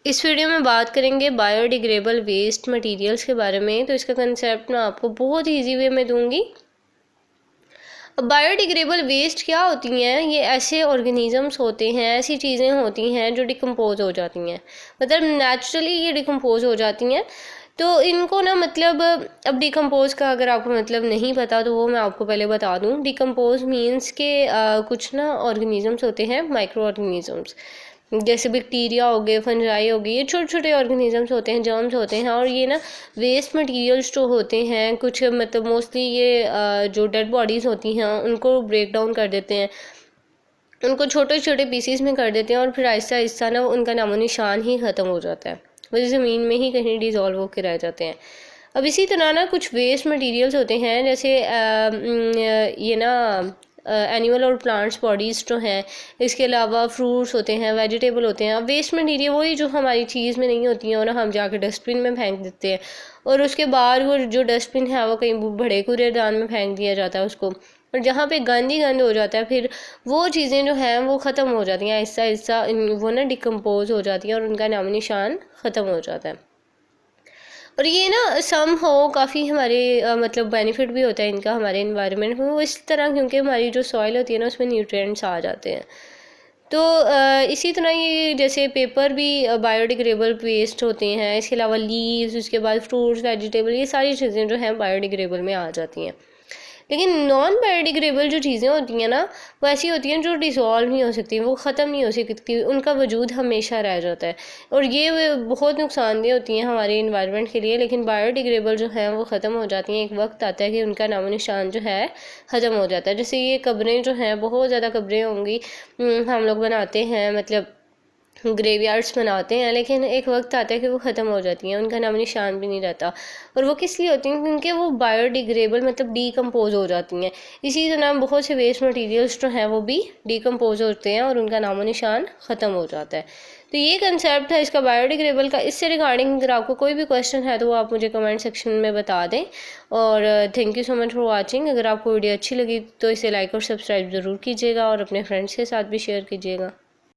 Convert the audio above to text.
इस वीडियो में बात करेंगे बायोडिग्रेडेबल वेस्ट मटेरियल्स के बारे में। तो इसका कंसेप्ट मैं आपको बहुत ईजी वे में दूंगी। बायोडिग्रेडेबल वेस्ट क्या होती हैं? ये ऐसे ऑर्गेनिजम्स होते हैं, ऐसी चीज़ें होती हैं जो डिकम्पोज हो जाती हैं, मतलब नेचुरली ये डिकम्पोज हो जाती हैं। तो इनको ना मतलब अब डिकम्पोज का अगर आपको मतलब नहीं पता तो वो मैं आपको पहले बता दूं। डिकम्पोज मीन्स के कुछ ना ऑर्गेनिजम्स होते हैं, माइक्रो ऑर्गेनिजम्स, जैसे बैक्टीरिया हो गए, फंजाई हो गई, ये छोटे छोटे ऑर्गेनिजम्स होते हैं, जर्म्स होते हैं। और ये ना वेस्ट मटेरियल्स जो होते हैं कुछ मतलब मोस्टली ये जो डेड बॉडीज़ होती हैं उनको ब्रेक डाउन कर देते हैं, उनको छोटे छोटे पीसीस में कर देते हैं और फिर आहिस्ता आहिस्ता ना उनका नामो निशान ही ख़त्म हो जाता है, वो ज़मीन में ही कहीं डिज़ोल्व होकर रह जाते हैं। अब इसी तरह ना कुछ वेस्ट मटेरियल्स होते हैं, जैसे ये ना एनिमल और प्लांट्स बॉडीज़ जो हैं, इसके अलावा फ्रूट्स होते हैं, वेजिटेबल होते हैं। अब वेस्ट मटेरियल वही जो हमारी चीज़ में नहीं होती हैं और हम जाके डस्टबिन में फेंक देते हैं, और उसके बाद वो जो डस्टबिन है वो कहीं बड़े कूड़ेदान में फेंक दिया जाता है उसको, और जहाँ पे गंद ही गंद हो जाता है फिर वो चीज़ें जो हैं वो ख़त्म हो जाती हैं, आहिस्ता आहिस्ता वो ना डिकम्पोज हो जाती हैं और उनका नामो निशान ख़त्म हो जाता है। और ये ना सम हो काफ़ी हमारे मतलब बेनिफिट भी होता है इनका हमारे इन्वायरमेंट में, वो इस तरह क्योंकि हमारी जो सॉइल होती है ना उसमें न्यूट्रिएंट्स आ जाते हैं। तो इसी तरह ये जैसे पेपर भी बायोडिग्रेडेबल वेस्ट होते हैं, इसके अलावा लीव्स, उसके बाद फ्रूट्स, वेजिटेबल, ये सारी चीज़ें जो हैं बायोडिग्रेडेबल में आ जाती हैं। लेकिन नॉन बायोडिग्रेडेबल जो चीज़ें होती हैं ना वो ऐसी होती हैं जो डिसॉल्व नहीं हो सकती, वो ख़त्म नहीं हो सकती, उनका वजूद हमेशा रह जाता है, और ये बहुत नुकसानदेह होती हैं हमारे इन्वायरमेंट के लिए। लेकिन बायोडिग्रेडेबल जो हैं वो ख़त्म हो जाती हैं, एक वक्त आता है कि उनका नामो निशान जो है ख़त्म हो जाता है। जैसे ये कब्रें जो हैं, बहुत ज़्यादा कब्रें होंगी, हम लोग बनाते हैं, मतलब ग्रेवयार्ड्स बनाते हैं, लेकिन एक वक्त आता है कि वो ख़त्म हो जाती हैं, उनका नाम निशान भी नहीं रहता। और वो किस लिए होती हैं? क्योंकि वो बायोडिग्रेडेबल मतलब डीकम्पोज हो जाती हैं। इसी तरह बहुत से वेस्ट मटेरियल्स जो हैं वो भी डीकम्पोज होते हैं और उनका नामो निशान ख़त्म हो जाता है। तो ये कंसेप्ट है इसका बायोडिग्रेडेबल का। इससे रिगार्डिंग अगर आपको कोई भी क्वेश्चन है तो वो आप मुझे कमेंट सेक्शन में बता दें। और thank you so much for watching. अगर आपको वीडियो अच्छी लगी तो इसे लाइक और सब्सक्राइब ज़रूर कीजिएगा और अपने फ्रेंड्स के साथ भी शेयर कीजिएगा।